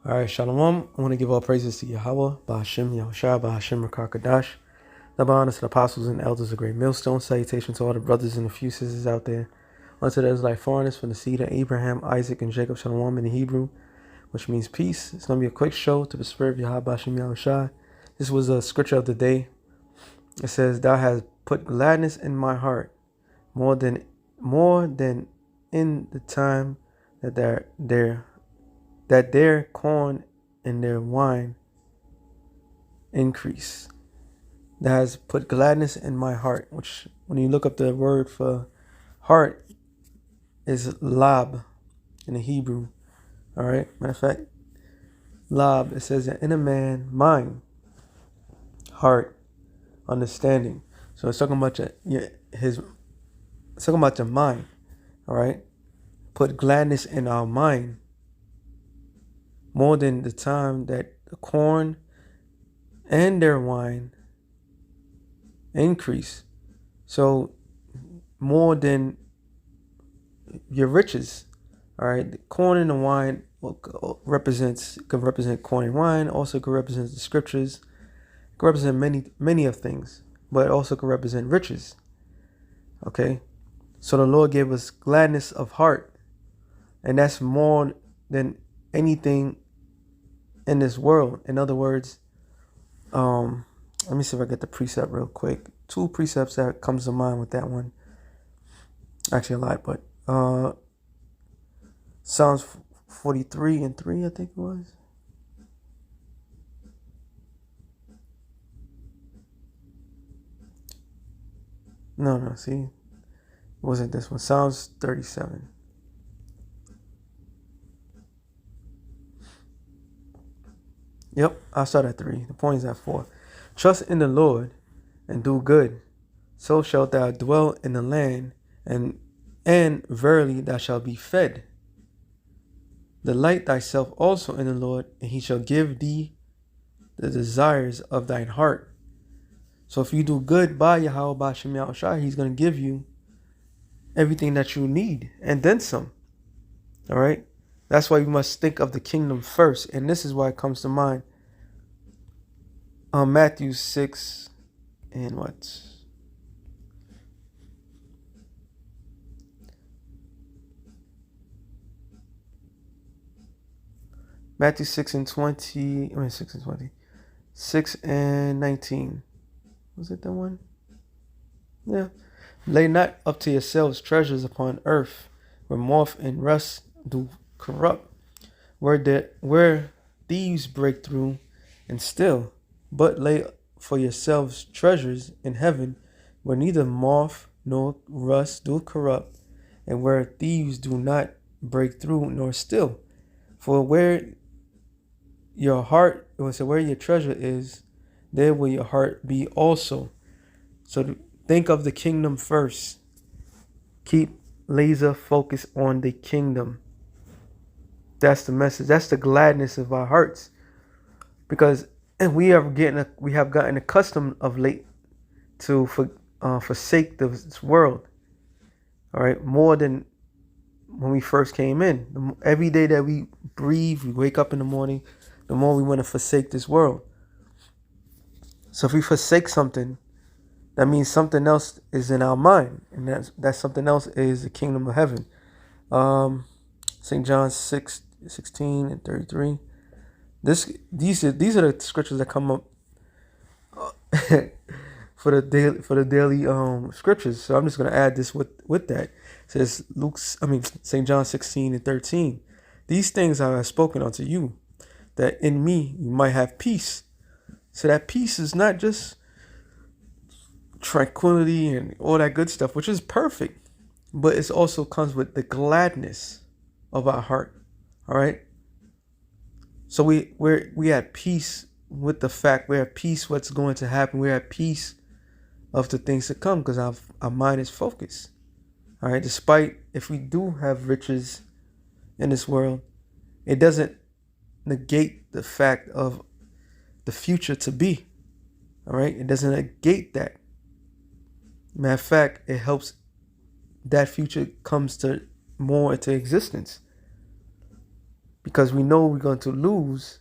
All right, Shalom. I want to give all praises to Yahweh, Bahashim, Yahushua, Bahashim, Rakakadash. Double honors to the apostles and elders of Great Millstone. Salutation to all the brothers and a few sisters out there. Unto the Israelite foreigners from the seed of Abraham, Isaac, and Jacob, Shalom in the Hebrew, which means peace. It's going to be a quick show to the spirit of Yahweh, Bahashim, Yahushua. This was a scripture of the day. It says, "Thou hast put gladness in my heart, more than in the time that their corn and their wine increase." That has put gladness in my heart, which when you look up the word for heart is lab in the Hebrew. All right. Matter of fact, lab, it says that in a man, mind, heart, understanding. So it's talking about it's talking about your mind. All right. Put gladness in our mind more than the time that the corn and their wine increase. So more than your riches. All right. The corn and the wine could represent corn and wine. Also could represent the scriptures. Could represent many of things, but also could represent riches. Okay. So the Lord gave us gladness of heart, and that's more than anything in this world. In other words, let me see if I get the precept real quick. 2 precepts that comes to mind with that one. Actually a lot, but Psalms 43:3, I think it was. No, see, it wasn't this one. Psalms 37. Yep, I'll start at 3. The point is at 4. Trust in the Lord and do good, so shalt thou dwell in the land, and verily thou shalt be fed. Delight thyself also in the Lord, and he shall give thee the desires of thine heart. So if you do good by Yahweh, by Shem Yahushua, he's going to give you everything that you need and then some. All right. That's why you must think of the kingdom first. And this is why it comes to mind. Matthew 6 and what? Matthew 6 and 20. 6 and 20. 6 and 19. Was it that one? Yeah. Lay not up to yourselves treasures upon earth, where moth and rust do corrupt, where thieves break through and steal. But lay for yourselves treasures in heaven, where neither moth nor rust do corrupt, and where thieves do not break through nor steal. For where your treasure is, there will your heart be also. So think of the kingdom first. Keep laser focus on the kingdom. That's the message. That's the gladness of our hearts. Because we have gotten accustomed of late to forsake this world. All right, more than when we first came in. Every day that we breathe, we wake up in the morning, the more we want to forsake this world. So if we forsake something, that means something else is in our mind, and that something else is the kingdom of heaven. St. John 6:16 and 33. These are the scriptures that come up for the daily scriptures. So I'm just gonna add this with that. It says St. John 16 and 13. These things I have spoken unto you, that in me you might have peace. So that peace is not just tranquility and all that good stuff, which is perfect, but it also comes with the gladness of our heart. All right. So we at peace with the fact, we're at peace what's going to happen. We're at peace of the things to come because our mind is focused. All right. Despite if we do have riches in this world, it doesn't negate the fact of the future to be. All right. It doesn't negate that. Matter of fact, it helps that future comes to more into existence. because we know we're going to lose.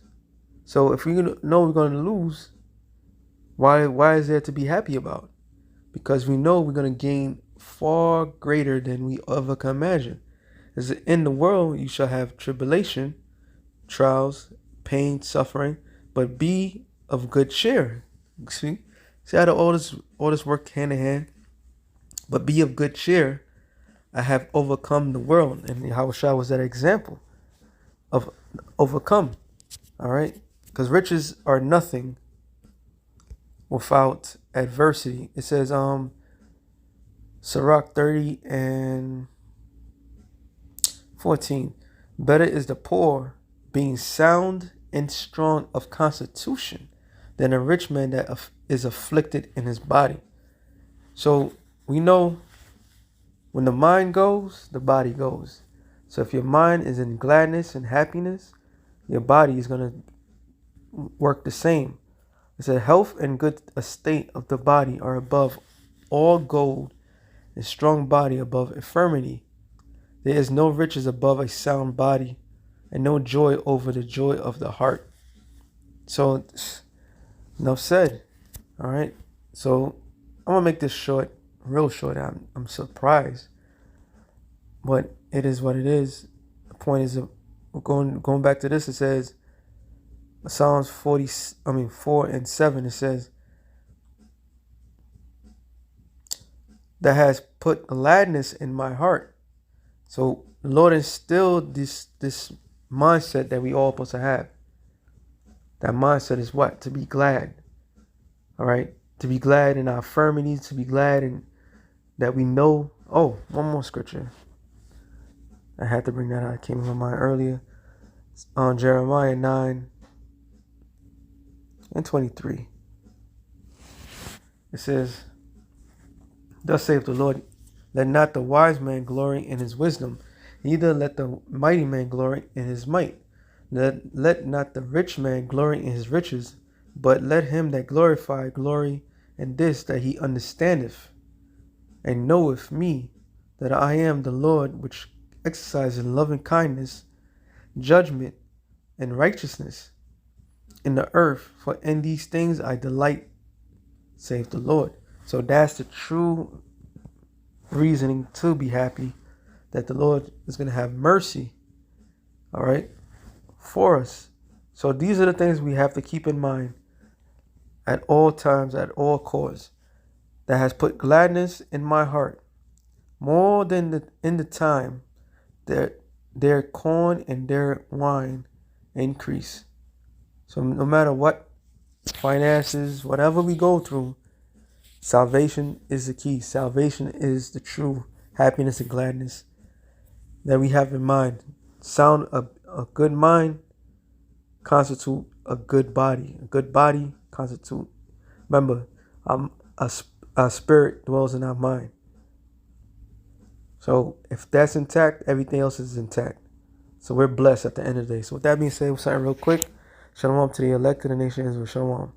So if we know we're going to lose, why is there to be happy about? Because we know we're going to gain far greater than we ever can imagine. As in the world you shall have tribulation, trials, pain, suffering, but be of good cheer. See how all this work hand in hand? But be of good cheer. I have overcome the world. And Yahushua was that example of overcome. All right? Because riches are nothing without adversity. It says, Sirach 30 and 14. Better is the poor being sound and strong of constitution than a rich man that is afflicted in his body. So we know when the mind goes, the body goes. So if your mind is in gladness and happiness, your body is going to work the same. It said health and good estate of the body are above all gold, and strong body above infirmity. There is no riches above a sound body, and no joy over the joy of the heart. So, enough said. All right. So, I'm gonna make this short, real short. I'm surprised, but it is what it is. The point is, going back to this. It says, Psalms 4 and 7. It says, that has put gladness in my heart. So the Lord instilled this mindset that we all supposed to have. That mindset is what? To be glad. All right? To be glad in our infirmities, to be glad in that we know. Oh, one more scripture. I had to bring that out. It came to my mind earlier. On Jeremiah 9 and 23. It says, thus saith the Lord, let not the wise man glory in his wisdom, neither let the mighty man glory in his might. Let not the rich man glory in his riches, but let him that glorify glory in this, that he understandeth and knoweth me, that I am the Lord, which exercises loving kindness, judgment, and righteousness in the earth. For in these things I delight, saith the Lord. So that's the true reasoning to be happy, that the Lord is going to have mercy, all right, for us. So these are the things we have to keep in mind at all times, at all costs. That has put gladness in my heart more than in the time that their corn and their wine increase. So no matter what finances, whatever we go through, salvation is the key. Salvation is the true happiness and gladness that we have in mind. A good mind constitute a good body. A good body constitute. Remember, our spirit dwells in our mind. So if that's intact, everything else is intact. So we're blessed at the end of the day. So with that being said, something real quick. Shalom to the elect of the nation Israel. Shalom.